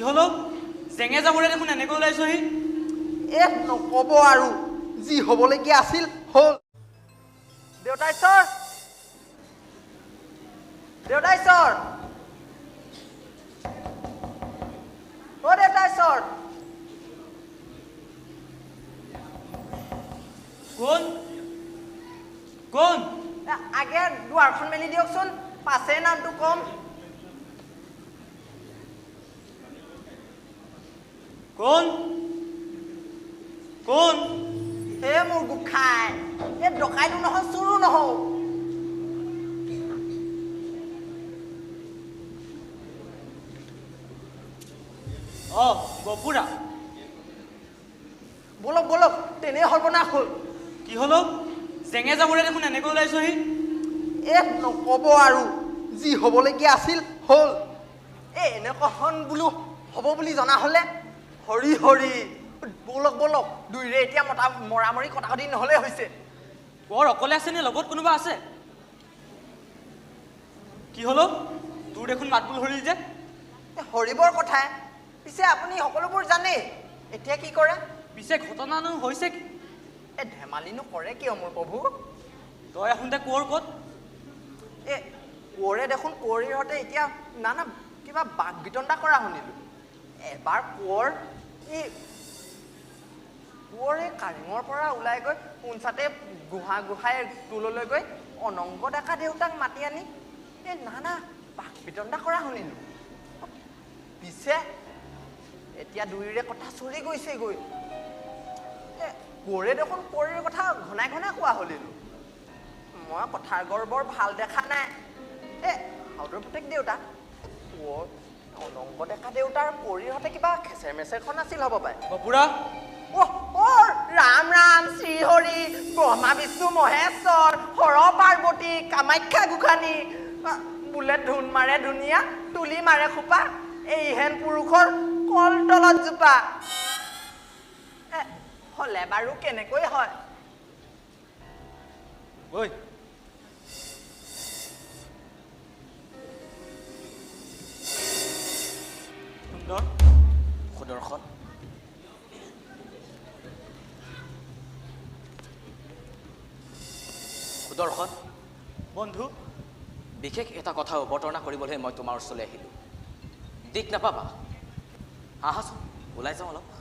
কি হলো জেঙে যাবৰে দেখোন এনেকৈ ওলাইছহি নকব আৰু যি হ'বলগীয়া আছিল হ'ল দেউতাই স্যাৰ দেউতাই স্যাৰ ও দেউতাই স্যাৰ কোন কোন আগে দুৱাৰখন মেলি দিয়কচোন পাছে নামটো কম কোন কোন হে মোৰ গোখাই এই ডকাইতো নহয় চুৰো নহও বপুৰা বলক বলক তেনে সৰ্বনাশ হ'ল কি হলো জেঙে যাবৰে দেখোন এনেকৈ ওলাইছহি নকব আৰু যি হ'বলগীয়া আছিল হ'ল এনেকুৱাখন বোলো হ'ব বুলি জনা হ'লে হৰি হৰি বলক বলক দুইৰে এতিয়া মৰামৰি কটাকটি নহ'লে হৈছে বৰ অকলে আছে নে লগত কোনোবা আছে কি হলো তোৰ দেখোন মাতবোল হৰিল যে হৰিবৰ কথাই পিছে আপুনি সকলোবোৰ জানে এতিয়া কি কৰে পিছে ঘটনানো হৈছে কি ধেমালিনো কৰে কিয় মোৰ প্ৰভু তই আহোঁতে কোঁৱৰ ক'ত কোঁৱৰে দেখোন কোঁৱৰীৰ সৈতে এতিয়া নানা কিবা বাক বিতণ্ডা কৰা শুনিলোঁ এবাৰ কোঁৱৰে কাৰেঙৰ পৰা ওলাই গৈ পোনচাতে গোহাঁই টোললৈ গৈ অনংগ ডেকা দেউতাক মাতি আনি নানা বাক বিতণ্ডা কৰা শুনিলোঁ পিছে এতিয়া দুয়োৰে কথা চলি গৈছেগৈ কোঁৱৰে দেখোন কোঁৱৰীৰ কথা ঘনাই ঘনাই কোৱা শুনিলোঁ মই কথাৰ গড় বৰ ভাল দেখা নাই সাউদৰ পুতেক দেউতা কোঁৱৰ অনংগ ডেকা দেউতাৰ কোঁৱৰীৰ সৈতে কিবা খেচেৰ মেচেৰখন আছিল হ'ব পাৰে বপুৰা ৰাম ৰাম শ্ৰীহৰি ব্ৰহ্মা বিষ্ণু মহেশ্বৰ হৰ পাৰ্বতী কামাখ্যা গোসানী বোলে ধুন মাৰে ধুনীয়া তুলি মাৰে খোপা এইহেন পুৰুষৰ কলতলত জোপা হ'লে বাৰু কেনেকৈ হয় ঐ সুন্দৰ সুদৰ্শন সুদৰ্শন বন্ধু বিশেষ এটা কথা অৱতাৰণা কৰিবলৈ মই তোমাৰ ওচৰলৈ আহিলোঁ দিক নাপাবা আহাচোন ওলাই যাওঁ অলপ